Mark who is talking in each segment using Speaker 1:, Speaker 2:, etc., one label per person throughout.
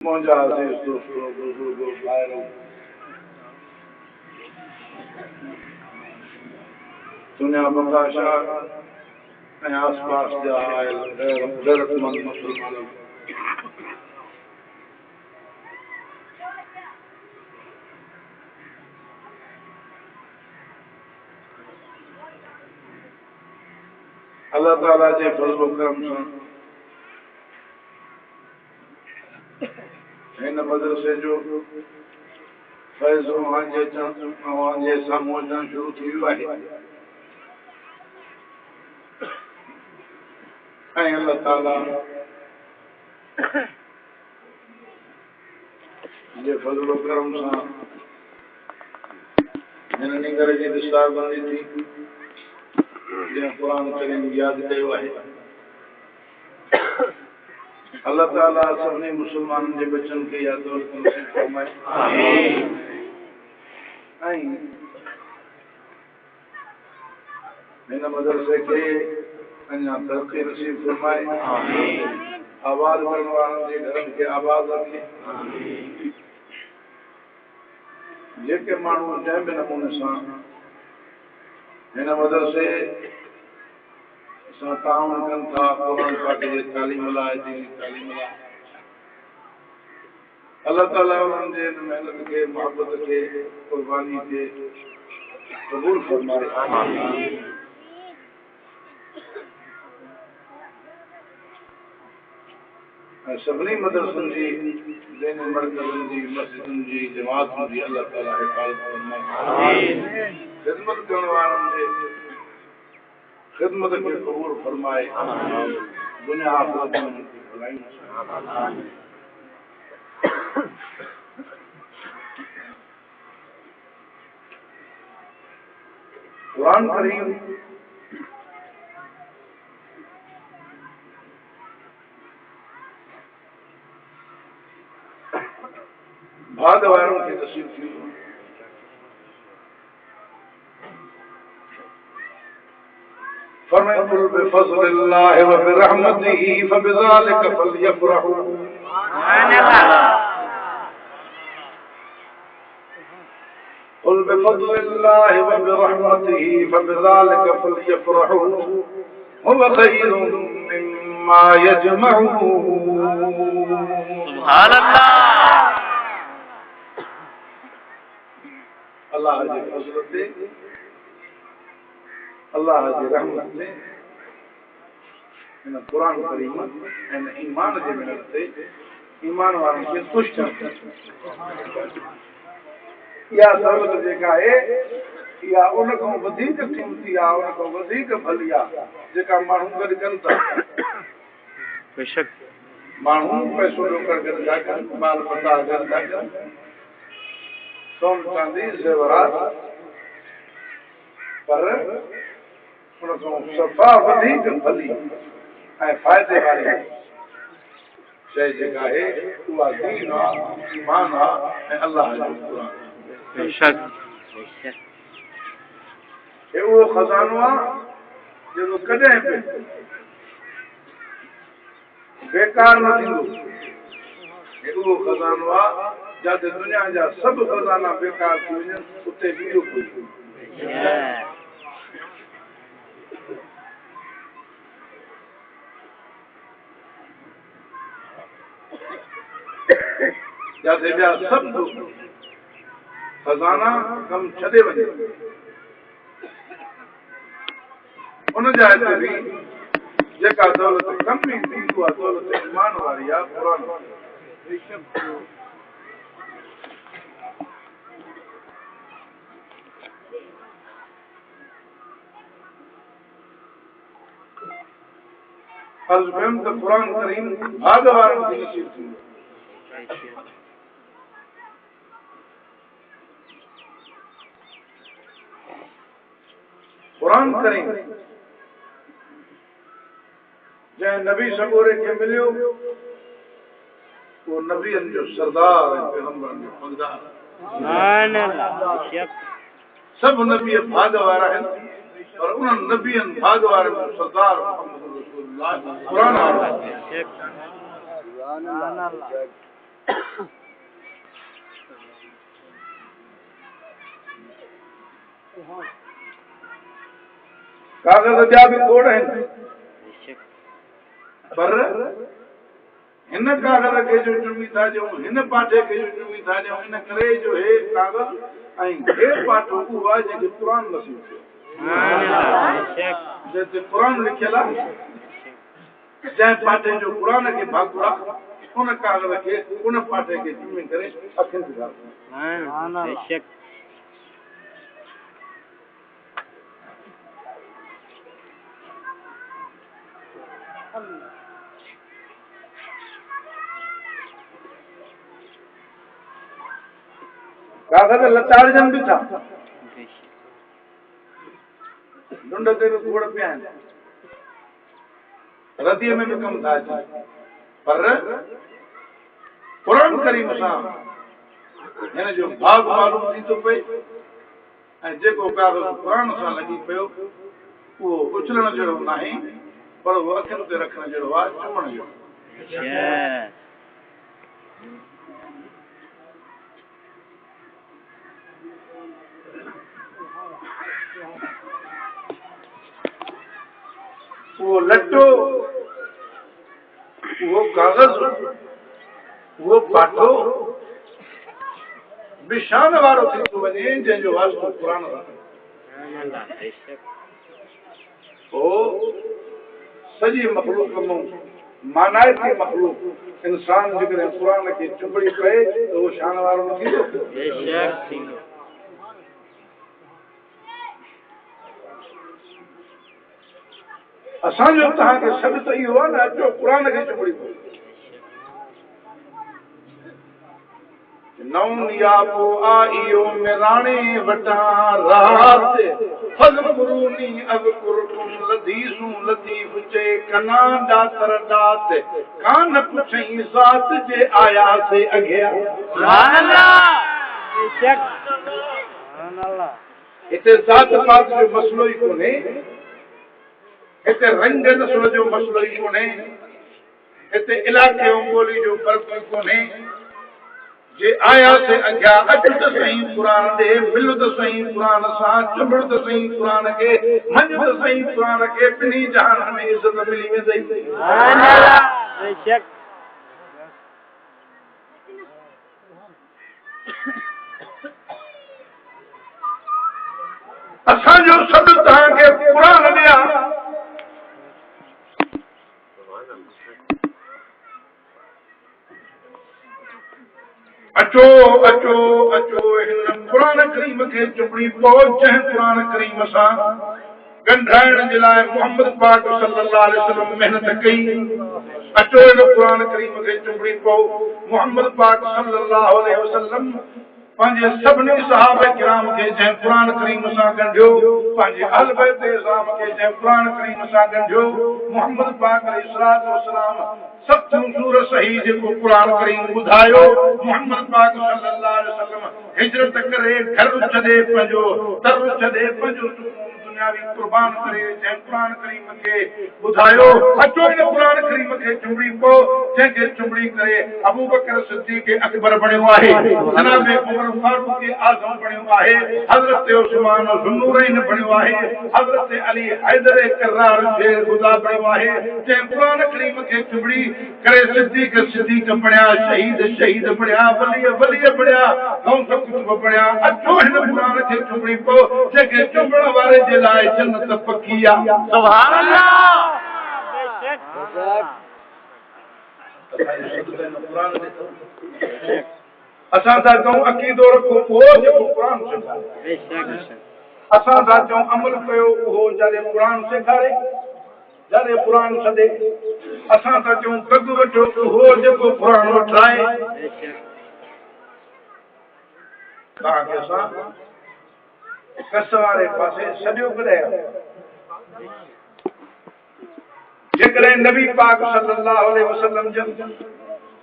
Speaker 1: मुंहिंजा अज़ीज़ दोस्तों बुजुर्गो भाइरों दुनिया बकाशा ऐं आसपास जा आयल गैरतमंद मुसलमानों अल्लाह ताला जे फज़्ल व करम सां हिन मदरसे जो फैज़ जे साम्हूं अचणु शुरू थी वियो आहे ऐं अल्लाह ताला जे फज़्ल व करम सां हिन निगर जी निसारबंदी थी जंहिं क़ुरान करीम यादि कयो आहे अल्लाह ताला सभिनी मुसलमाननि जे बचनि खे यादि नसीब फरमाए ऐं हिन मदरसे खे अञा तरक़ी नसीब फरमाए आबाद करण वारनि जे घरनि खे आबाद रखे जेके माण्हू जंहिं बि नमूने सां हिन मदरसे सां ताउन कनि था क़ुरान पाक जे तालीम लाइ दीनी तालीम लाइ अल्लाह ताला उन्हनि जे हिन महिनत खे मोहबत खे क़ुर्बानी खे क़बूल फरमाए ऐं सभिनी मदरसनि जी दीनी मरकज़नि जी मस्जिदनि जी जमातुनि जी अल्लाह ताला हिफ़ाज़त फरमाए ख़िदमत करण वारनि जे खिदमत खे क़बूल फरमाए दुनिया आख़िरत में उनकी भलाई कुरान करीम भाग वारनि खे नसीब थी फरमाए कुल बिफज़लिल्लाहि व बिरहमतिही फबिज़ालिका फलयफ़रहू कुल बिफज़लिल्लाहि व बिरहमतिही फबिज़ालिका फलयफ़रहू हुव खैरुम मिम्मा यजमऊन सुभान अल्लाह जे फज़ल ते अल्लाह जी रहमत से इन कुरान करीम ऐं ईमान जे मिलण ते ईमान वारनि खे ख़ुशि थियणु इहा सहूलियत जेका आहे इहा उन खां वधीक क़ीमती आहे उन खां वधीक भली आहे जेका माण्हू गॾु कनि था बेशक माण्हू पैसो रोकड़ गॾु था कनि माल पता गॾु था कनि सोन चांदी ज़ेवरात पर उन खां सफ़ा वधीक भली ऐं फ़ाइदे वारी शइ जेका आहे उहा दीन आहे ईमान आहे ऐं अल्लाह जो क़ुरान बेशक हे उहो खज़ानो आहे जेको कॾहिं बि बेकार न थींदो हे उहो खज़ानो आहे जिते दुनिया जा सभु खज़ाना बेकार थी वञनि उते ॿियो कोई जिते ॿिया सभु खज़ाना कमु छॾे वञे उन जाइ ते बि जेका दौलत कमु ईंदी उहा दौलत ईमान वारी आहे क़ुरान अर्ज़ कयमि त क़ुरान करीम भाग वारनि खे नसीब थींदो क़ुरान करीम जंहिं नबी सगोरे खे मिलियो वो नबियनि जो सरदार ऐं पैगंबरनि जो फौजदार सभु नबी भाग वारा आहिनि पर उन्हनि नबियनि भाग वारनि जो सरदार मोहम्मद रसूलुल्लाह क़ुरान वारो कागज़ ॿिया बि खोड़ आहिनि, पर हिन कागज़ खे जो चुमी था ॾियूं, हिन पाठे खे जो चुमी था ॾियूं, इन करे जो हे कागज़ ऐं हे पाठो उहो आहे जंहिंखे क़ुर नसीब थियो, जंहिंते क़ुर लिखियल आहे, जंहिं पाठे जो क़ुर खे भाॻु आहे, उन कागज़ खे उन पाठे खे चुमी करे अखियुनि ते ॻाल्हि। कागज़ लताड़जनि बि था, ढूंढ ते बि खोड़ पिया आहिनि, रदीअ में बि कमु था अचनि, पर क़ुर करीम सां हिन जो भाॻ मालूम थी थो पए, ऐं जेको कागज़ क़ुर सां लॻी पियो उहो उछलण जहिड़ो न आहे, पर उहो अखियुनि ते रखण जहिड़ो आहे, चुमण जहिड़ो। वो लट्टो, वो कागज़, वो पाठो बिशान वारो थी थो वञे, जंहिंजो वास्तो क़ुर सां। पोइ सॼी मख़लूक़ मां मानाइती मख़लूक़ इंसान जेकॾहिं क़ुर खे चुंबड़ी पए त उहो शान वारो न थींदो। असांजो तव्हांखे सॾु त इहो आहे न, अचो क़ुर खे चुंबड़ी पओ। नौनियापो आइयो मेराणे वटां रात, फज़कुरूनी अज़कुरकुम लदीसूं लतीफ़ चे कना दातर दात, कान पुछई ज़ात जे आया से अॻियां। सुभान अल्लाह, बेशक सुभान अल्लाह। हिते ज़ात पात जो मसलो ई कोन्हे, हिते रंग नस्ल जो मसलो ई कोन्हे, हिते इलाइक़े ऐं ॿोली जो फ़र्क़ु ई कोन्हे। जे आया से अॻियां अच त सही क़ुर ॾे, मिल त सही क़ुर सां, चुंबड़ त सही क़ुर खे, मञ त सही क़ुर खे, ॿिन्ही जहान में इज़त मिली वेंदई। सुभान अल्लाह, बेशक। असांजो सॾु तव्हांखे क़ुर ॾियां, अचो अचो अचो हिन क़ुर करीम खे चुंबड़ी पओ, जंहिं क़ुर करीम सां ॻंढाइण जे लाइ मोहम्मद पाक सल्लल्लाहु अलैहि वसल्लम महिनत कई। अचो हिन क़ुर करीम खे चुंबड़ी पओ। मोहम्मद पाक सल्लल्लाहु अलैहि वसल्लम पंहिंजे सभिनी सहाबा किराम खे जंहिं क़ुर करीम सां ॻंढियो, पंहिंजे अहल बैत इज़ाम खे जंहिं क़ुर करीम सां ॻंढियो, मोहम्मद पाक अलैहिस्सलातु वस्सलाम सचो सूरत सही जेको क़ुर करीम ॿुधायो, मोहम्मद पाक सल्लल्लाहु अलैहि वसल्लम हिजरत करे घर छॾे पंहिंजो दर छॾे पंहिंजो दुनियावी कुर्बान करे जंहिं क़ुर करीम खे ॿुधायो। अचो हिन क़ुर करीम खे चुंबड़ी पओ, जंहिंखे चुंबड़ी करे अबू बकर सिद्दीक़ अकबर बणियो आहे, जनाब उमर फारूक आज़म बणियो आहे, हज़रत उस्मान ज़ुन्नूरैन बणियो आहे, हज़रत अली हैदर कर्रार शेर ख़ुदा बणियो आहे, जंहिं क़ुर करीम खे चुंबड़ी करे सिद्दीक़ सिद्दीक़ बणिया, शहीद शहीद बणिया, वली वली बणिया, गौस कुतुब बणिया। अचो हिन क़ुर खे चुंबड़ी पओ, जंहिंखे चुंबण वारे जे लाइ जन्नत पकी आहे। सुभान अल्लाह, बेशक असां था चऊं अक़ीदो रखो उहो जेको क़ुर सेखारे, असां था चऊं अमल कयो उहो जॾहिं क़ुर सेखारे, जॾहिं क़ुर छॾे। असां था चऊं कग वठो उहो जेको क़ुर वठाए। तव्हांखे असां कस वारे पासे सॼो ॿुधायो। जेकॾहिं नबी पाक सल्लल्लाहु अलैहि वसल्लम जन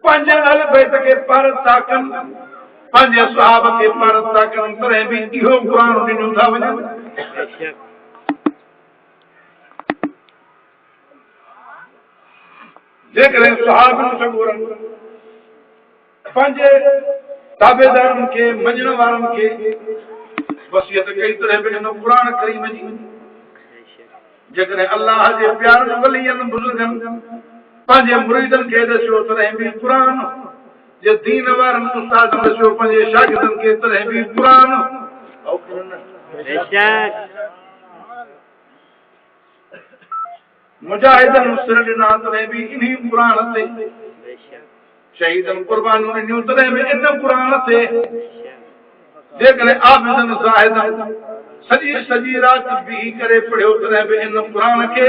Speaker 1: पंहिंजे अहल बैत खे पर था कनि, पंहिंजे सहाब खे पर था कनि, तॾहिं बि इहो क़ुर ॾिनो था वञनि। जेकॾहिं सहाबनि सगोरनि पंहिंजे ताबेदारनि खे मञण वारनि खे वसियत कई, तॾहिं बि हिन क़ुर करीम जी जेकॾहिं अल्लाह जे प्यारनि वलीअनि बुज़ुर्गनि पंहिंजे मुरीदनि खे दसियो तॾहिं बि क़ुरान, जे दीन वारनि उस्तादनि दसियो पंहिंजे शागिर्दनि खे तॾहिं बि क़ुरान। मुजाहिदनि सिर ॾिना तॾहिं बि इन्ही क़ुरान ते, शहीदनि क़ुर्बानियूं ॾिनियूं तॾहिं बि इन क़ुरान ते, जेकॾहिं आबिदनि ज़ाहिदनि सॼी सॼी राति बीही करे पढ़ियो तॾहिं बि इन क़ुरान खे।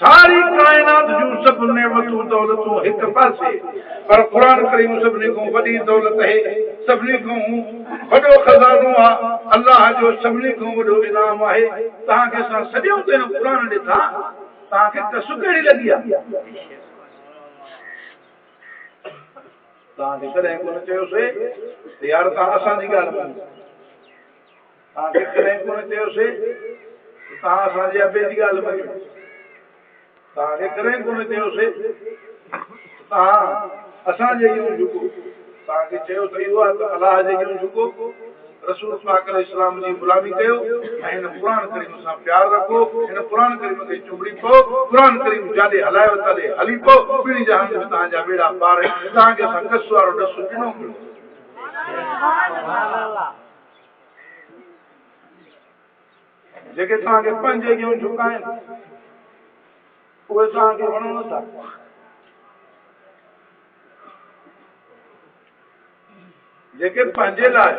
Speaker 1: सारी कायनात जूं सभु नेमतूं दौलतूं हिक पासे, पर क़ुरान करीम सभिनी खां वॾी दौलत आहे, सभिनी खां वॾो खज़ानो आहे, अल्लाह जो सभिनी खां वॾो इनाम आहे। तव्हांखे असां सॼो दिन क़ुरान ॾिठा, तव्हांखे कसु कहिड़ी लॻी आहे? तव्हांखे कॾहिं कोन चयोसीं यार तव्हां असांजी ॻाल्हि मञो, तव्हांखे कॾहिं कोन चयोसीं तव्हां असांजे अबे जी ॻाल्हि मञो, तव्हांखे कॾहिं कोन चयोसीं तव्हां असांजे यूं झुको, तव्हांखे चयो त इहो आहे त अलाह जे यूं झुको, रसूल पाक अलैहिस्सलाम जी गुलामी कयो ऐं हिन क़ुरान करीम सां प्यार रखो, हिन क़ुरान करीम खे चुंबड़ी पो, क़ुरान करीम जाॾे हलायो तॾे हली पो, ॿिनी जहान में तव्हांजा बेड़ा पार। तव्हांखे असां कसु वारो ॾसु ॾिनो पियो, जेके तव्हांखे पंहिंजे यूं झुकाइनि उहे तव्हांखे वणो नथा। जेके पंहिंजे लाइ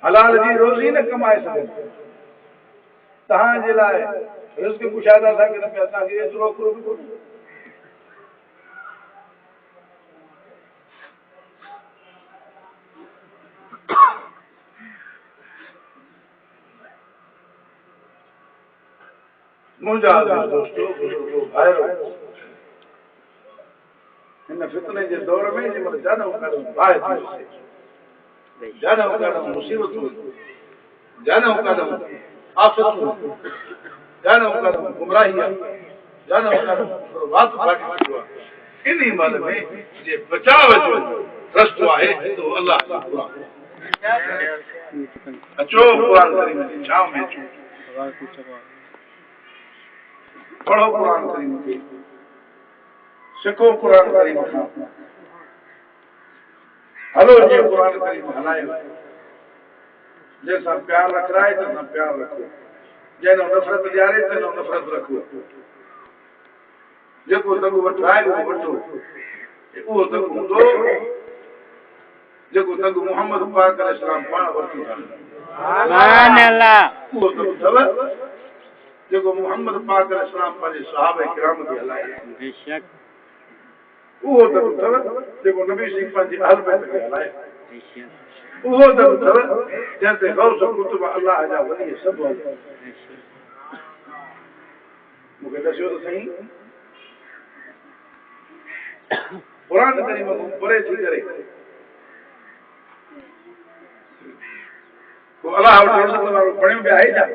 Speaker 1: हलाल जी रोज़ी न कमाए सघनि, तव्हांजे लाइ रिज़्क़ कुशादा था कनि पिया, तव्हांखे एतिरो अकुल बि कोन्हे। मुंहिंजा दोस्तो बुज़ुर्गो भाइरो, हिन फितने जे दौर में जंहिंमहिल जानो काॾो बाहि थी वसे, जानो काॾो मुसीबतूं, जानो काॾो आफ़तूं, जानो काॾो गुमराही आहे, जानो काॾो वात फाटी थींदो आहे, इन्ही महिल में जे बचाव जो रस्तो आहे त अल्लाह जो क़ुरान। अचो क़ुरान करीम जी छांव में अचो, पढ़ो क़ुरान करीम खे, सिखो क़ुरान करीम खां, हलो जीअं क़ुरान करीम हलायो, जंहिंसां प्यार रखराए तंहिंसां प्यार रखो, जंहिं नफ़रत ॾियारे तंहिं नफ़रत रखो, जेको दग वठाए उहो वठो, उहो दग हूंदो जेको दग मोहम्मद पाक अलैहिस्सलाम पाण वरितो, उहो दग अथव जेको मोहम्मद पाक अलैहिस्सलाम पंहिंजे सहाबा किराम खे हलाए, उहो दग अथव जेको नबी सिंह पंहिंजे अहल बैत खे हलाए, उहो दग अथव जंहिं ते गौस कुतुब अल्लाह जा वली सभु हले। मूंखे ॾसियो त साईं, क़ुरान करीम खां परे थी करे को अलाह वारो पढ़ियो पिया आहे छा?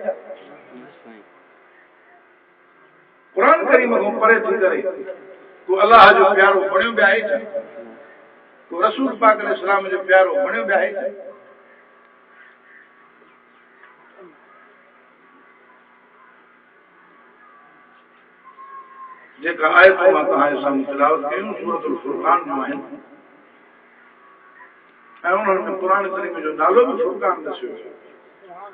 Speaker 1: क़ुरान करीम खां परे थी करे को अलाह जो प्यारो बणियो पिया आहे छा? को रसूल पाक अलैहिस्सलाम जो प्यारो बणियो पिया आहे छा? जेका आयतूं मां तव्हांजे साम्हूं तिलावत कयूं सूरतुल फुरक़ान जूं आहिनि, ऐं उन्हनि में क़ुरान करीम जो नालो बि फुरक़ान दसियो।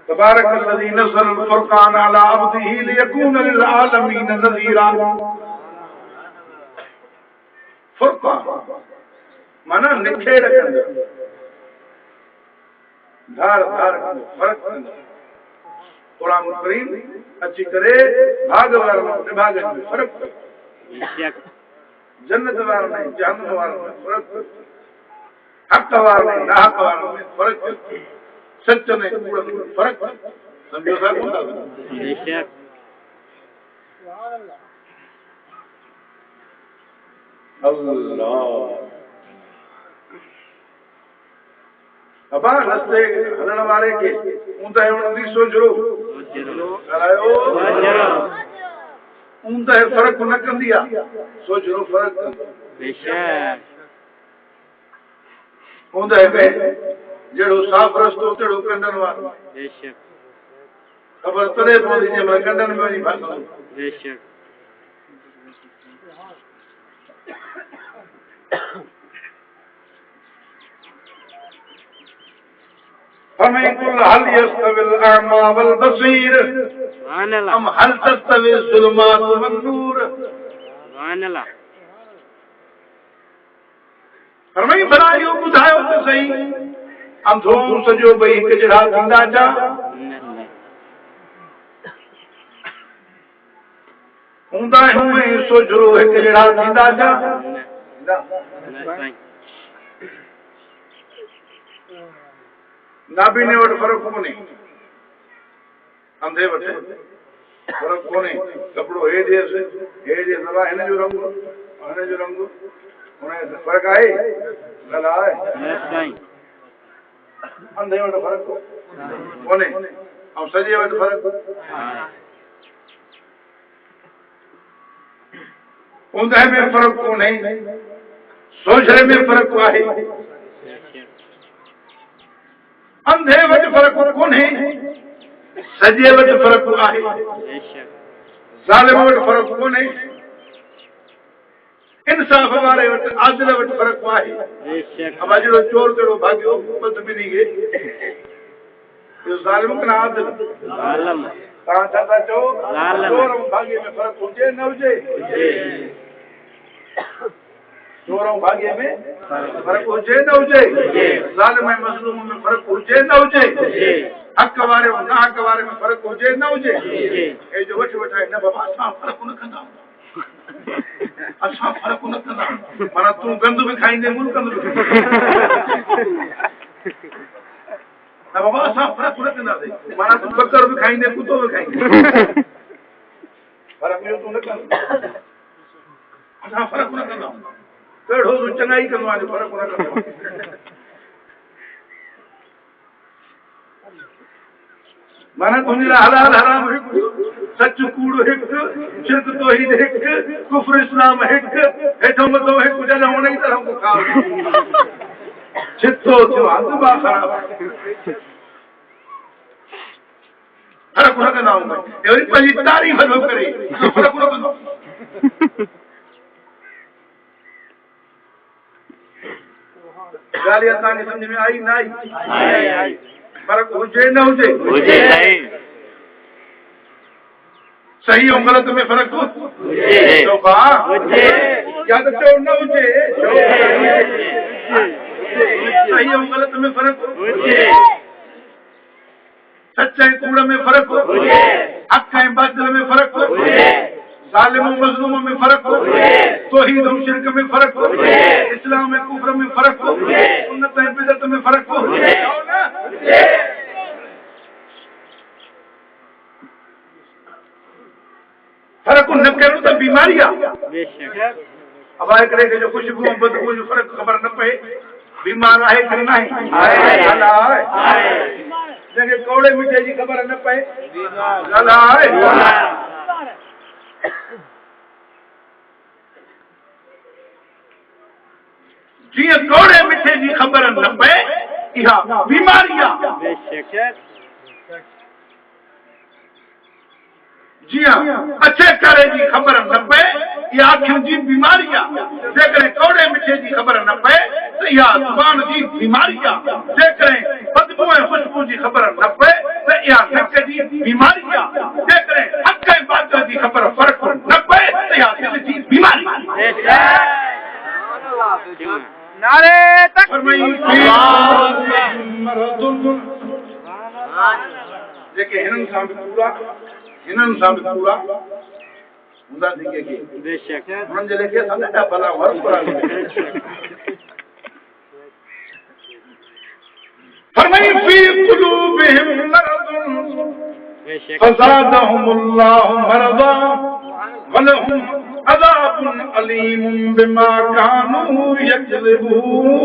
Speaker 1: तबारकल्लज़ी नज़्ज़ल फुरक़ान अला अब्दिही लियकून लिलआलमीन नज़ीरा। फुरक़ान माना निखेड़ कंदड़, धार धार फ़र्क़ कंदड़। क़ुरान करीम अची करे भाग वारनि ऐं निभागनि में फ़र्क़ु कयो, जन्नत वारनि ऐं जहन्नम वारनि में फ़र्क़ु कयो, हक़ वारनि ऐं नाहक़ वारनि में फ़र्क़ु कयो, सच ने कूड़ में फ़र्क़ु कयो। सम्झो था कोन था? अल्लाह अबा रस्ते हलण वारे खे ऊंदहि उणंदी सोचरो करायो, ऊंदहि फ़र्क़ु न कंदी आहे, सोचरो फ़र्क़ु कंदी। ऊंदहि में जड़ो साफ रस्तो तेड़ो कंडन वारो
Speaker 2: बेशक
Speaker 1: खबर तड़े पौंदी जे मैं कंडन में वही फासो
Speaker 2: बेशक
Speaker 1: हमें कुल हल यस्तविल अमा वल बसीर हम हल तस्तविल ज़ुल्मात वन नूर हमें बनायो बुधायो तो सही अंधो सजो भई हिक जड़ा थींदा जा हूंदा हुए सोजरो हिक जड़ा थींदा जा नाबीने वटि फर्क कोन्हे अंधे वटि फर्क कोन्हे कपिड़ो हे ॾेसि सभा हिन जो रंग हुन फर्क आहे ॻाल्हि आहे अंधे वटि फर्क कोन्हे ऐं सॼे वटि फर्क ऊंदहि में फर्क कोन्हे सोझरे में फर्क आहे अंधे वटि फर्क कोन्हे सॼे वटि फर्क आहे ज़ालिम वटि फर्क कोन्हे इंसाफ़ वारे वटि आदिल वटि फर्क आहे अब अजड़ो चोर तेड़ो भागियो बदबिनी खे इहो ज़ालिम न आदिल तव्हां छा था चओ चोर ऐं भाॻे में फर्क हुजे न हुजे चोर ऐं भाॻे में फर्क हुजे न हुजे ज़ालिम ऐं मज़लूम में फर्क हुजे न हुजे हक़ वारे ऐं न हक़ वारे में फर्क हुजे न हुजे हे जो वठी वठाए न बाबा असां फर्क न कंदा असां फर्क न कंदा माना तूं गंद बि खाईंदे मूं कंद बि न बाबा असां फर्क न कंदासीं माना तूं बकर बि खाईंदे कुतो बि खाईंदे फर्क इहो तूं न कंदो असां फर्क न कंदा कहिड़ो तूं चङाई कंदो आहे फर्क न कंदो माना तुंहिंजे लाइ हलाल हराम हिकु सच कूड़ हिकु शिरक तौहीद हिकु कुफ्र इस्लाम हिकु हेठो मथो हिकु जॾहिं हुन ई तरह को खाओ छितो थियो अॻुबा ख़राब फर्क न कंदा हूंदा वरी पंहिंजी तारीफ़ थो करे फर्क न कंदो ॻाल्हि असांखे सम्झ में आई न आई फर्क हुजे न हुजे सही ऐं ग़लत में फर्क या त चओ न हुजे सही ऐं ग़लत में फर्क सच ऐं कूड़ में फर्क हक़ ऐं बातिल में फर्क ज़ालिम ऐं मज़लूम में फर्क तौहीद ऐं शिरक में फर्क इस्लाम ऐं कुफ्र में फर्क सुन्नत ऐं बिदअत में फर्क फर्क न करणु त बीमारी आहे अब हिकिड़े खे जो खुशबू ऐं बदबू जो फर्क ख़बर न पए बीमार आहे कि न आहे जंहिंखे कौड़े मिठे जी ख़बर न पए ॻाल्हि आहे जीअं कौड़े मिठे जी ख़बर न पए इहा बीमारी आहे जीअं अच्छे करे जी ख़बर न पए इहा अखियुनि जी बीमारी आहे जेकॾहिं कौड़े मिठे जी ख़बर न पए त इहा ज़ुबान जी बीमारी आहे जेकॾहिं बदबू ऐं खुशबू जी ख़बर न पए त इहा नक जी बीमारी आहे जेकॾहिं हक़ ऐं बातिल जी ख़बर फ़र्क़ु न पए त इहा दिलि जी बीमारी नारे जेके हिननि सां बि पूरा हूंदा जेके हुननि जे लेखे असां ॾाढा भला वर्क फरमाई फी क़ुलूबिहिम मरदुन फज़ादहुमुल्लाहु मरदा वलहुम अज़ाबुन अलीमुन बिमा कानू यक्ज़िबून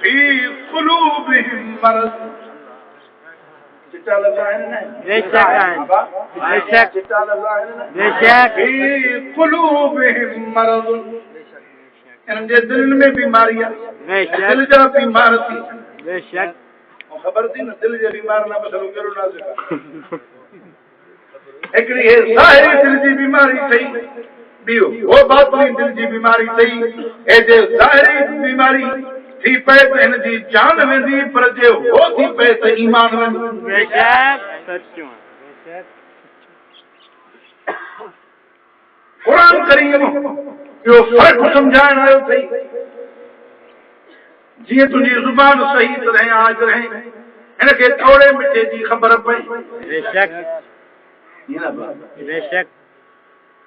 Speaker 1: फी क़ुलूबिहिम मरद चिट्टा लफ़्ज़ आहिनि न चिट्टा लफ़्ज़ आहिनि न फी क़ुलूबिहिम मरद इनजे दिल में बीमारी है दिल जा बीमार थी
Speaker 2: बेशक
Speaker 1: खबर थी न दिल जे बीमार ना मसलो करो ना सका एकड़ी है ज़ाहिरी दिल जी बीमारी थई बियो वो बातनी दिल जी बीमारी थई ए जे ज़ाहिरी बीमारी थी पे त इन जी जान वेंदी पर जे हो थी पे त ईमान वेंदो
Speaker 2: बेशक सच्चो बेशक
Speaker 1: कुरान करीम यो फर्क समझाइण आयो थई जी तुझी जुबान सही तरह आज रहे इनके थोड़े मिठे जी खबर पई
Speaker 2: बेशक बेशक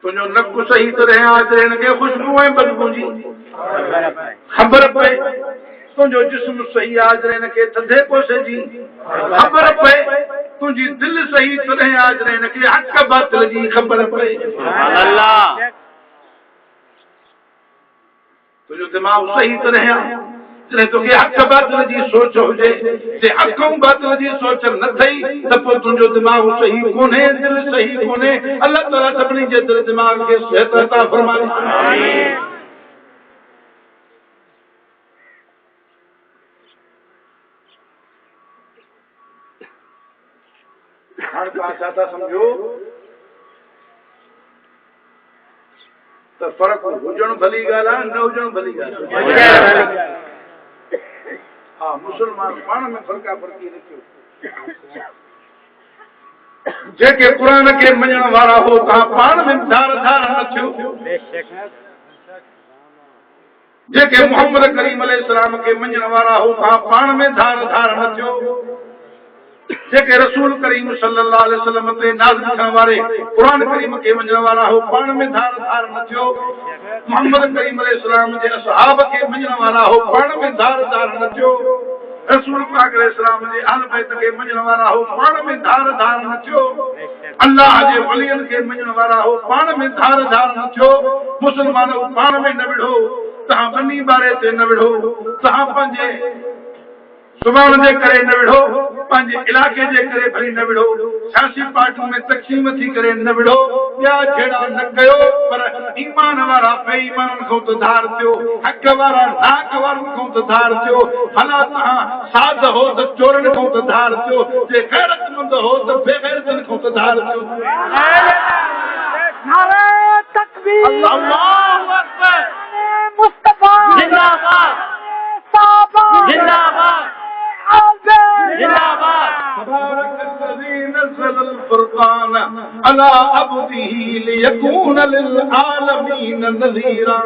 Speaker 1: तुझो नक सही तरह आज रहे इनके खुशबू है बदबू जी खबर पई तुझो जिस्म सही आज रहे इनके थधे पोसे जी खबर पई तुझी दिल सही तरह आज रहे इनके हक बातिल जी खबर पई
Speaker 2: अल्लाह
Speaker 1: तुझो दिमाग सही तरह जॾहिं तोखे हक़ बातिल जी सोच हुजे जे हक़ ऐं बातिल जी सोच न थई त पोइ तुंहिंजो दिमाग़ सही कोन्हे दिलि सही कोन्हे अल्लाह ताला सभिनी जे दिलि दिमाग़ खे सिहत अता फरमाए हाणे तव्हां छा था सम्झो त फ़र्क़ु हुजणु भली ॻाल्हि आहे न हुजणु भली ॻाल्हि आहे हाँ मुसलमान पाण में फर्का फर्की रखियो जेके कुरान के मञण वारा हो तव्हां पाण में धार धार न थियो जेके मोहम्मद करीम अलैहिस्सलाम के मञण वारा हो तव्हां पाण में धार धार न थियो जेके रसूल करीम सल्लल्लाहु अलैहि वसल्लम ते नाज़िल थियण वारे कुरान करीम के मञण वारा हो पाण में धार धार न थियो मोहम्मद करीम अलैहिस्सलाम जे असहाब के मञण वारा हो पाण में धार धार न थियो रसूल पाक अलैहिस्सलाम जे अहल बैत के मञण वारा हो पाण में धार धार न थियो अल्लाह जे वलियन के मञण वारा हो पाण में धार धार न थियो मुसलमान पाण में न विढ़ो तव्हां बनी बारे ते न विढ़ो तव्हां पंहिंजे सुभाण जे करे न विढ़ो पंहिंजे इलाके जे करे भली न विढ़ो सियासी पार्टियुनि में तक़सीम थी करे न विढ़ो ॿिया जहिड़ा न कयो पर ईमान वारा बेईमाननि खां त धार थियो हक़ वारा नाक वारनि खां त धार थियो भला तव्हां साध हो त चोरनि खां त धार थियो जे गैरतमंद हो त बेगैरतनि खां त धार थियो
Speaker 3: नारे तकबीर
Speaker 1: अल्लाहु अकबर
Speaker 3: मुस्तफा
Speaker 2: जिंदाबाद
Speaker 3: साहबा
Speaker 2: जिंदाबाद जिंदाबाद
Speaker 1: تبارك الذي نزل الفرقان على عبده ليكون للعالمين نذيرا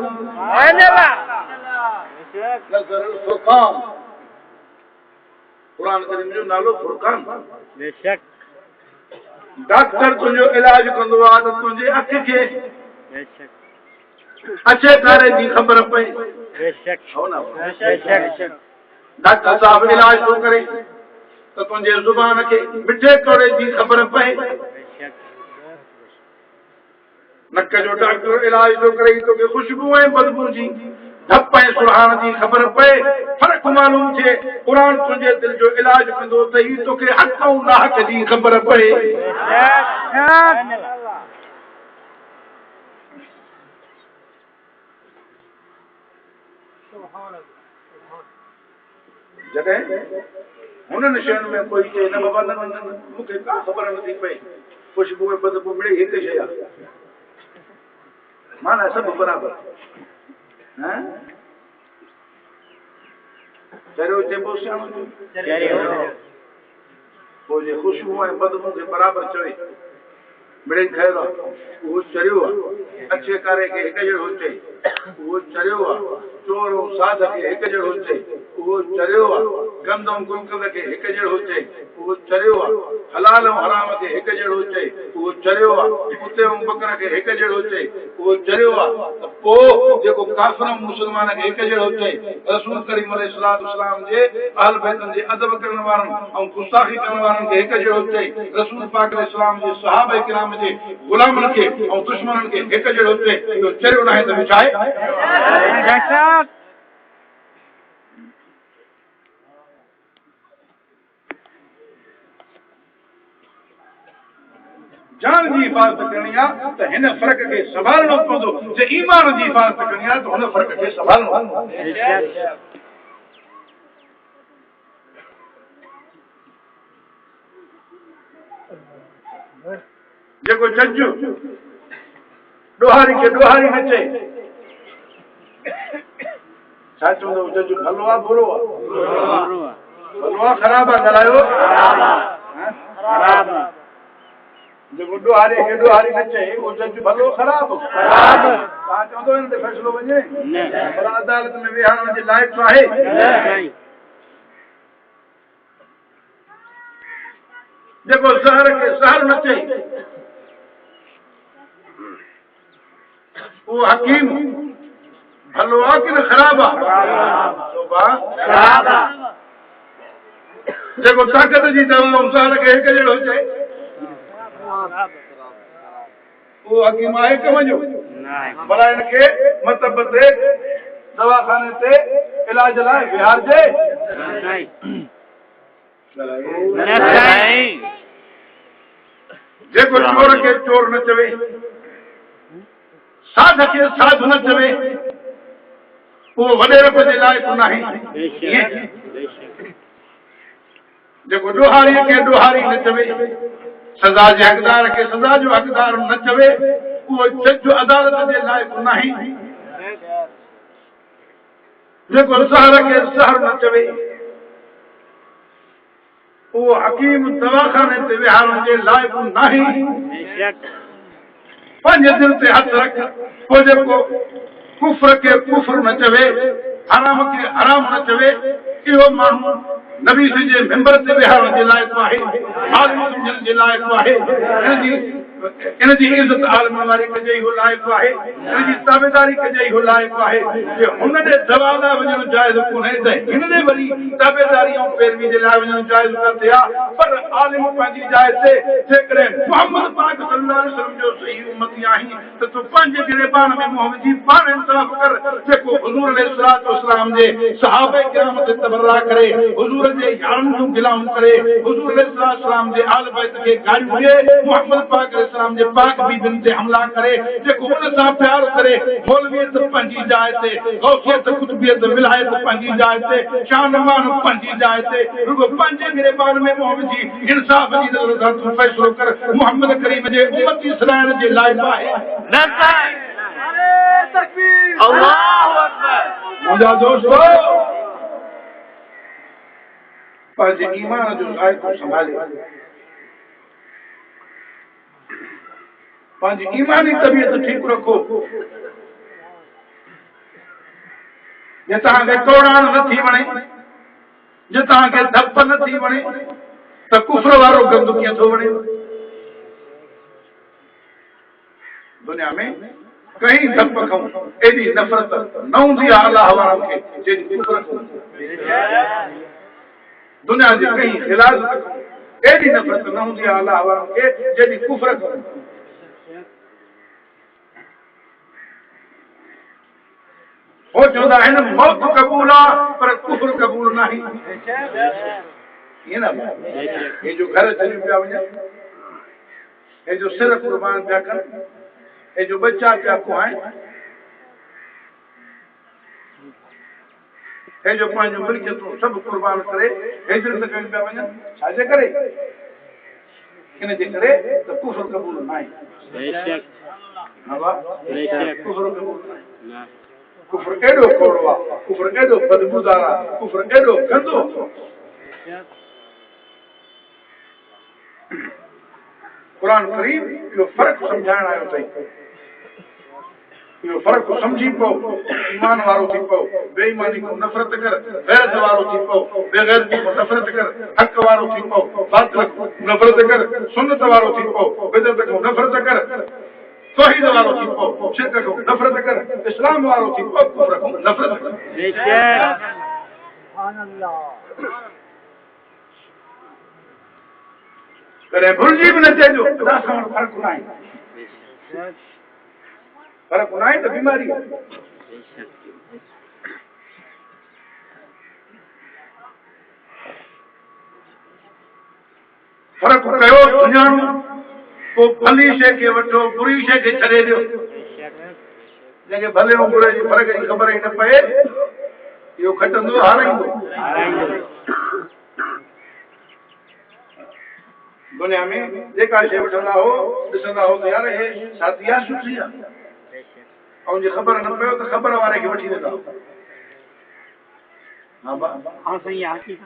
Speaker 1: نزل الفرقان قرآن करीम जो नालो फुरकान
Speaker 2: बेशक
Speaker 1: डॉक्टर तुंहिंजो इलाज कंदो आहे त तुंहिंजे अख खे
Speaker 2: बेशक
Speaker 1: अचे तारे जी ख़बर पए
Speaker 2: बेशक
Speaker 1: हो न
Speaker 2: बेशक
Speaker 1: डॉक्टर साहब इलाज थो करे त तुंहिंजे ज़ुबान खे मिठे कौड़े जी ख़बर पए नक जो डॉक्टर इलाज थो करे तोखे खुशबू ऐं बदबू जी धप ऐं सुराण जी ख़बर पए फ़र्क़ु मालूम थिए क़ुरान तुंहिंजे दिलि जो इलाज कंदो त ही तोखे हक़ ऐं नाहक जी ख़बर पए जॾहिं हुननि शयुनि में कोई चए न बाबा न मूंखे का ख़बर नथी पए खुशबू ऐं बदबू मिड़ई हिकु शइ आहे माना सभु बराबरि चरियो चइबो सियाणो पोइ जे खुशबू ऐं बदबू खे बराबरि चवे मिड़ई ख़ैर आहे उहो चरियो आहे अछे कारे खे हिकु जहिड़ो चए उहो चरियो आहे चोर ऐं साध खे हिकु जहिड़ो चए उहो चरियो आहे गंद ऐं गुलकंद खे हिकु जहिड़ो चए उहो चरियो आहे हलाल ऐं हराम खे हिकु जहिड़ो चए उहो चरियो आहे कुते ऐं बकर खे हिकु जहिड़ो चए उहो चरियो आहे त पोइ जेको काफ़िर ऐं मुस्लमान खे हिकु जहिड़ो चए रसूल करीम अलैहिस्सलाम जे अहल बैतनि जे अदब करण वारनि ऐं गुस्ताखी करण वारनि खे हिकु जहिड़ो चए रसूल पाक अलैहिस्सलाम जे सहाबा किराम जे गुलामनि खे ऐं दुश्मननि खे हिकु जहिड़ो चए इहो चरियो न आहे त छा आहे जान जी हिफ़ाज़त करणी आहे त हिन फ़र्क़ खे संभालणो पवंदो। जे ईमान जी हिफ़ाज़त करणी आहे त हुन फ़र्क़ खे संभालणो पवंदो। जेको जज ॾोहारी खे ॾोहारी न चए, छा चवंदो जज? भलो आहे बुरो आहे? भलो आहे ख़राब आहे? ॻाल्हायो। जेको ॾोहारे खे ॾोहारी न चए उहो जज भलो ख़राब? तव्हां चवंदो हिन ते फ़ैसिलो वञे? पर अदालत में विहारण जे लाइक़ आहे? जेको ज़हर खे ज़हर न चए उहो हकीम भलो आहे कि न ख़राब आहे? जेको ताक़त जी दवा ज़हर खे हिकु जहिड़ो चए उहो हकीम आहे कम जो? भला हिनखे मतब ते दवाखाने ते इलाज लाइ विहारजे? जेको चोर खे चोर न चवे, साध खे साध न चवे, उहो वॾे रब जे लाइक़ न आहे। जेको ॾोहारी खे ॾोहारी न चवे, सज़ा जे हक़दार खे सज़ा जो हक़दार न चवे, उहो जज अदालत जे लाइक़ न आहे। जेको ज़हर खे ज़हर न चवे, उहो हकीम दवाखाने ते विहारण जे लाइक़ न आहे। पंहिंजे दिल ते हथ रख, पोइ जेको कुफ्र खे कुफ्र न चवे, हराम खे हराम न चवे, इहो माण्हू नबी जे मेंबर ते विहारण जे लाइक़ आहे, आलिम सम्झण जे लाइक़ आहे। इन जी इज़त आलम वारी कजे इहो लाइक़ आहे, इन जी ताबेदारी कजे इहो लाइक़ आहे। जे हुन ॾे दवा लाइ वञणु जाइज़ कोन्हे त हिन ॾे वरी ताबेदारी ऐं पैरवी जे लाइ वञणु जाइज़ कंदे आहे। पर आलिम पंहिंजी जाइ ते जेकॾहिं मोहम्मद पाक सल्लल्लाहु अलैहि वसल्लम जो सही उम्मती आहीं त तूं पंहिंजे गिरेबान में मुंहुं विझी पाण इंसाफ़ कर। जेको हुज़ूर अलैहिस्सलातु वस्सलाम जे सहाबे किराम ते तबर्रा करे, हुज़ूर जे यारनि जूं गिलाऊं करे, हुज़ूर अलैहिस्सलातु वस्सलाम जे आल बैत खे गारियूं ॾिए, मोहम्मद पाक अलैहिस्सलाम जे पाक बीबियुनि ते हमला करे, जेको हुन सां प्यार करे, मौलवियत पंहिंजी जाइ ते, गौसियत कुतुबियत विलायत पंहिंजी जाइ ते, शानमान पंहिंजी जाइ ते, रुगो पंहिंजे गिरेबान में मुंहुं विझी इंसाफ़ जी नज़र सां तूं फ़ैसिलो कर। मोहम्मद करीम जे उम्मती सलाइण जे लाइक़ आहे। मुंहिंजा दोस्तो, पंहिंजे ईमान जो ज़ाइक़ो संभाले, पंहिंजी ईमानी तबियत ठीक रखो। जे तव्हांखे कौड़ाण नथी वणे, जे तव्हांखे धप नथी वणे, त कुफ्र वारो गंद कीअं थो वणे? दुनिया में कई धप खां एॾी नफ़रत न हूंदी आहे अलाह वारनि खे जेॾी कुफ्र खां। दुनिया जे कई ख़िलाफ़ एॾी नफ़रत न हूंदी आहे अलाह वारनि खे जेॾी कुफ्र खां। हो चवंदा आहिनि मौत क़बूल आहे पर कुफ्र क़बूल न आहे। ईअं न, हे जो घर छॾियूं पिया वञनि, हे जो सिर कुर्बान पिया कनि, हे जो बच्चा पिया खुआइनि, हे जो पंहिंजो मिल्कियतूं सभु कुर्बान करे हिजरत कयूं पिया वञनि, छाजे करे? इन जे करे त कुफ्र क़बूल न आहे। कुफ्र क़बूल न आहे। कुफ्र एॾो कोड़ो आहे, कुफ्र एॾो बदबूदार आहे, कुफ्र एॾो गंदो। क़ुरान करीम इहो फ़र्क़ु सम्झाइण आयो अथई। इहो फ़र्क़ु सम्झी पओ, ईमान वारो थी पओ, बेईमानी खां नफ़रत कर, गैरत वारो थी पओ, बेगैरती खां नफ़रत कर, हक़ वारो थी पओ, बातिल खां नफ़रत कर, सुन्नत वारो थी पओ, बिदअत खां नफ़रत कर, तौहीद वारो थी पओ, शिरक खां नफ़रत कर, इस्लाम वारो थी पओ, कुफ्र खां नफ़रत कर। कॾहिं भुलिजी बि न चइजो असां वटि फ़र्क़ु न आहे। फ़र्क़ु न आहे त बीमारी आहे। फ़र्क़ु कयो, सुञाणो, को भली शइ खे वठो बुरी शइ खे छॾे ॾियो जंहिंखे भले ऐं बुरे जी फ़र्क़ जी ख़बर ई न पए इहो खटंदो हाराईंदो दुनिया में जेका शइ वठंदा हो ॾिसंदा हो त यार हे शादी आहे सुठी आहे ऐं जे ख़बर न पियो त ख़बर वारे खे वठी वेंदा हा बा
Speaker 2: हाँ सही है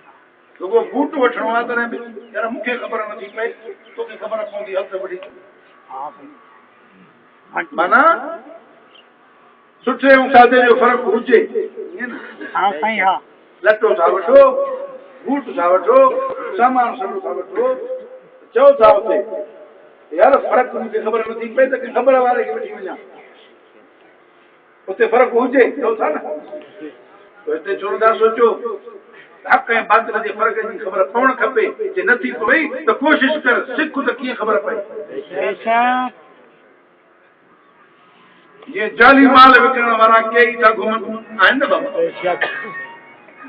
Speaker 1: तो वो बूट वठणो आहे तॾहिं बि यार मूंखे ख़बर नथी पए तोखे ख़बर पवंदी हथ वठी माना सुठे ऐं सादे जो फ़र्क़ु हुजे ईअं न
Speaker 2: हाँ सही हाँ
Speaker 1: लटो था वठो बूट था वठो सामान सभु था वठो चओ था उते यार फ़र्क़ु मूंखे ख़बर नथी पए त ख़बर वारे खे वठी वञा उते फ़र्क़ु हुजे चओ था न हिते छो नथा सोचो हक़ ऐं बातिल जे फ़र्क़ जी ख़बर पवणु खपे जे नथी पई त कोशिशि कर सिख त कीअं ख़बर पए जीअं जाली माल विकिणण वारा कई था घुमनि आहिनि न बाबा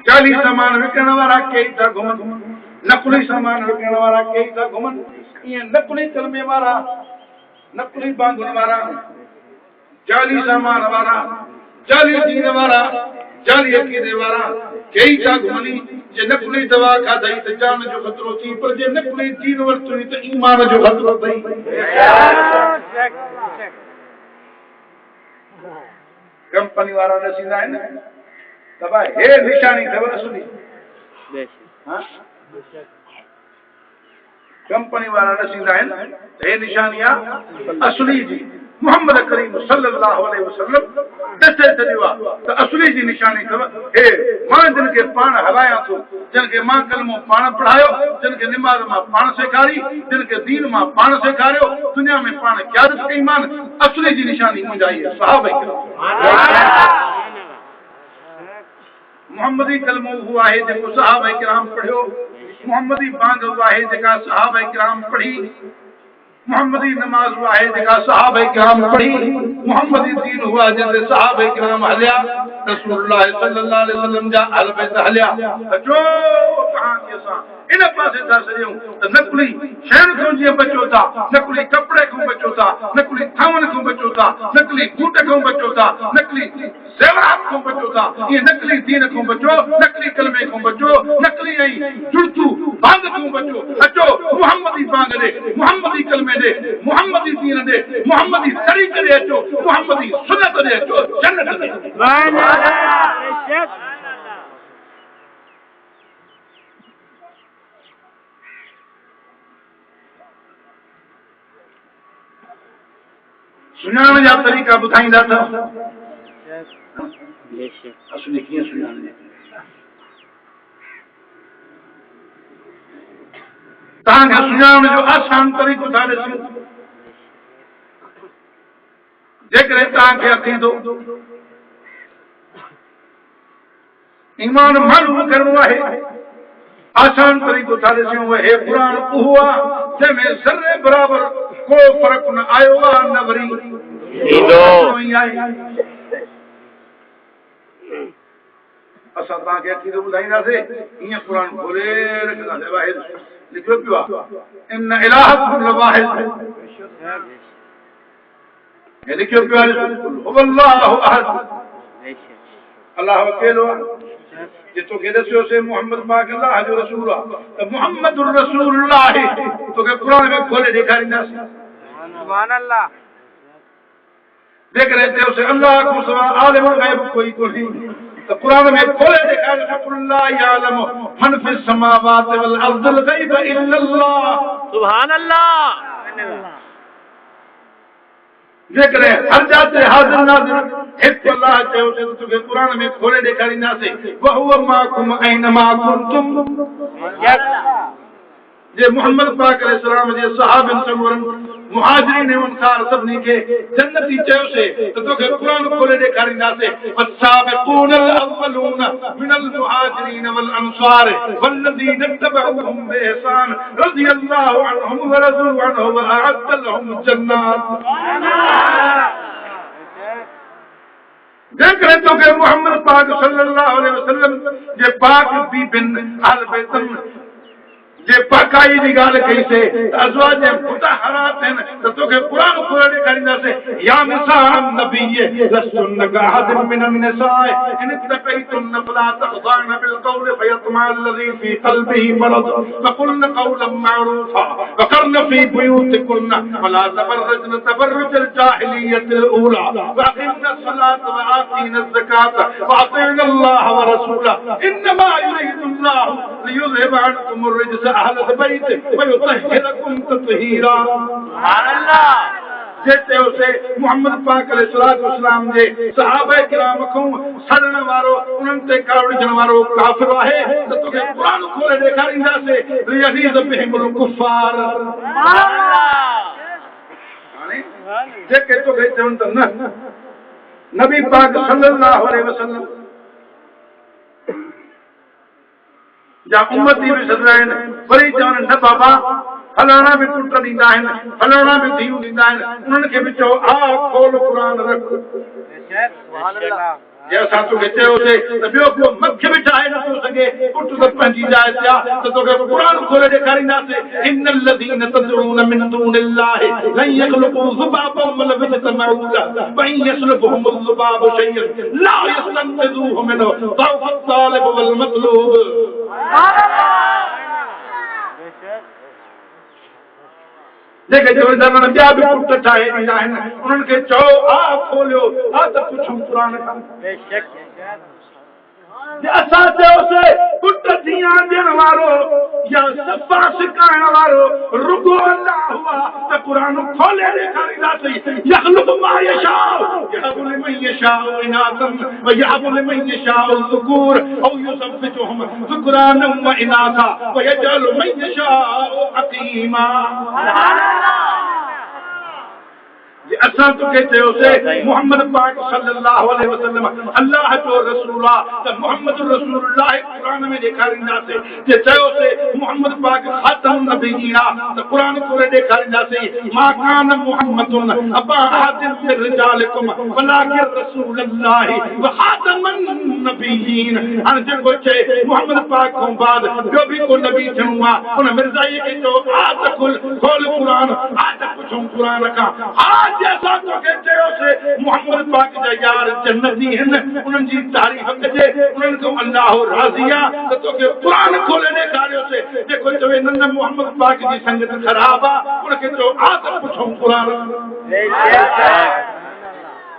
Speaker 1: जाली सामान विकिणण वारा कई था घुमनि नकुली सामान विकिणण वारा कई था घुमनि ईअं नकुली कलमे वारा नकुली बांगुनि वारा जाली सामान वारा जाली दीन वारा जाली अक़ीदे वारा कई था घुमनि जे नकुली दवा खाधई त जान जो ख़तरो थी पर जे नकुली दीन वरितई त ईमान जो ख़तरो अथई कंपनी वारा ॾसींदा आहिनि त भाई हे निशानी अथव असली कंपनी वारा ॾसींदा आहिनि त हे निशानी आहे असली जी मोहम्मद करीम सल्लल्लाहु अलैहि वसल्लम ॾसे छॾियो आहे त असली जी निशानी अथव हे मां जिन खे पाण हलायां थो जिन खे मां कलमो पाण पढ़ायो जिन खे निमाज़ मां पाण सेखारी जिन खे दीन मां पाण सेखारियो दुनिया में पाण क़यादत कई मान असली जी निशानी मुंहिंजा इहे सहाबा मोहम्मदी कलमो उहो आहे जेको सहाबा किराम पढ़ियो मोहम्मदी बांग उहा आहे जेका सहाबा किराम पढ़ी मोहम्मदी नमाज हुआ है जेका सहाबा किराम पढ़ी मोहम्मदी दीन हुआ जैसे सहाबा किराम हलिया रसूलुल्लाह सल्लल्लाहु अलैहि वसल्लम जा अहल बैत हलिया जो कहां के सा इन पासे था सॼो त नकुली शहर खां जीअं बचो था नकुली कपिड़े खां बचो था नकुली थावन खां बचो था नकुली बूट खां बचो था नकुली ज़ेवरात खां बचो था ये नकली दीन खां बचो नकली कलमे खां बचो नकली ऐं जुड़तू बांग खां बचो अचो मोहम्मदी बांग दे मोहम्मदी कलमे दे मोहम्मदी दीन दे मोहम्मदी तरीक़े दे अचो मोहम्मदी सुन्नत दे अचो जन्नत दे सुञाण जा तरीक़ा ॿुधाईंदा था असली कीअं सुञाणे तव्हांखे सुञाणण जो आसान तरीक़ो था ॾिसूं जेकॾहिं तव्हांखे अकीदो ईमान मालूम करणो आहे आसान तरीक़ो था ॾिसूं हे क़ुर उहो आहे जंहिंमें ज़र्रे बराबर को फ़र्क़ु न आयो आहे न वरी असां तव्हांखे अकीदो ॿुधाईंदासीं ईअं क़ुर खोले रखंदासीं वाहिद लिखियो पियो आहे इन इलाहकुम लवाहिद हे लिखियो पियो आहे हुवल्लाहु अहद अल्लाह अकेलो आहे जे तोखे ॾसियोसीं मोहम्मद पाक अल्लाह जो रसूल आहे त मुहम्मदुर रसूलुल्लाह तोखे क़ुर में खोले ॾेखारींदासीं सुभान अल्लाह जेकॾहिं चयोसीं अल्लाह खां सवाइ आलिमुल ग़ैब कोई कोन्हे त क़ुर में खोले ॾेखारे कुल ला यालमु मन फिस समावाति वल अर्दिल ग़ैब इल्लल्लाह सुभान अल्लाह जेकॾहिं हर जाते हाज़िर नाज़िर हिकु अल्लाह चयोसीं त तोखे क़ुर में खोले ॾेखारींदासीं वहुव माकुम ऐनमा कुंतुम जे मोहम्मद पाक अलैहिस्सलाम जे सहाबन सरवरन मुहाजिरीन ऐं अंसार सभिनी खे जन्नती चयोसीं त तोखे क़ुर खोले ॾेखारींदासीं वस्साबिक़ूनल अव्वलून मिनल मुहाजिरीन वल अंसार वल्लज़ीन तबअूहुम बिइहसान रज़ियल्लाहु अन्हुम व रज़ू अन्हु व अअद्द लहुम जन्नात जेकॾहिं तोखे मोहम्मद पाक सल्लल्लाहु अलैहि वसल्लम जे पाक बीबिन अहल बैतन जे पाकाई जी गाल कई से अज़वाज मुतहरात हैं तो तोखे कुरान खोले करिंदा से या निसा नबीये लस्तुन कहद मिन निसाए इन तकैतुन फला तखदान बिल कौल फयतमा الذي في قلبه مرض فقلن قولا معروفا وقرن في بيوتكن ولا تبرجن تبرج الجاهليه الاولى واقمنا الصلاه واتينا الزكاه واطعنا الله ورسوله انما يريد الله ليذهب عنكم الرجس اهل البيت ويطهركم تطهيرا
Speaker 2: سبحان الله
Speaker 1: जेते उसे मोहम्मद पाक अलैहिस्सलाम जे सहाबा किराम को सड़न वारो उनन ते कावड़ जन वारो काफिर आहे तो तोखे कुरान खोले देखारिंदा से यजीद बिहिमुल कुफार
Speaker 2: सुभान अल्लाह
Speaker 1: हाने जेके तोखे चवन त न नबी पाक सल्लल्लाहु अलैहि वसल्लम जा उम्मती भी सदाइन वरी चवन न बाबा फलाना भी पुट ॾींदा आहिनि फलाना भी धीउ ॾींदा आहिनि उन्हनि खे बि चओ आ खोल क़ुरान रख जे असां तोखे चयोसीं त ॿियो को मख बि ठाहे नथो सघे पुट त पंहिंजी जाइ ते आहे त तोखे क़ुरान खोले ॾेखारींदासीं इन الذين تدعون من دون الله لن يخلقوا ذبابا ولو اجتمعوا له وإن يسلبهم الذباب شيئا لا يستنقذوه منه ضعف الطالب والمطلوب जेके चवंदा आहिनि ॿिया बि पुट ठाहे ॾींदा आहिनि उन्हनि खे चओ आ खोलियो आ त पुछूं क़ुरान खां
Speaker 2: बेशक
Speaker 1: जे असां चयोसीं पुट धीअ ॾियण वारो या सफ़ा सिखाइण वारो रुॻो अल्लाह हुआ त क़ुरान खोले ॾेखारींदासीं यख़्लुक़ु मा यशाउ यहबु लिमन यशाउ इनातन व यहबु लिमन यशाउ ज़ुकूर औ युज़व्विजुहुम ज़ुकरानन व इनाथा व यजअलु मन यशाउ अक़ीमा जे असां तोखे चयोसीं मोहम्मद पाक सल्लल्लाहु अलैहि वसल्लम अल्लाह जो रसूल आहे त मोहम्मद रसूलुल्लाह क़ुरान में ॾेखारींदासीं जे चयोसीं मोहम्मद पाक ख़ातम नबीयीन आहे त क़ुरान खोले ॾेखारींदासीं मा कान मोहम्मदुन अबा अहदिन मिन रिजालिकुम वलाकिन रसूलुल्लाह व ख़ातमन नबीयीन हाणे जेको चए मोहम्मद पाक खां बाद ॿियो बि को नबी थियणो आहे उन मिर्ज़ाई खे चओ आ त खोल क़ुरान आ त पुछूं क़ुरान खां जैसा तो कहते हो से मोहम्मद पाक जा यार जन्नती हैं उन्हनि जी तारीफ कजे उन्हनि को अल्लाह राज़िया तो के कुरान खोले ॾेखारियो से जेको चवे न मोहम्मद पाक जी संगत ख़राब आहे उनखे चओ आ त पुछूं क़ुरान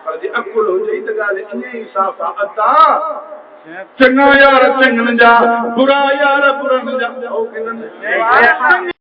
Speaker 1: पर जे अकुल हुजे त ॻाल्हि ईअं ई साफ़ आहे अता चङा यार चङनि जा बुरा यार बुरनि जा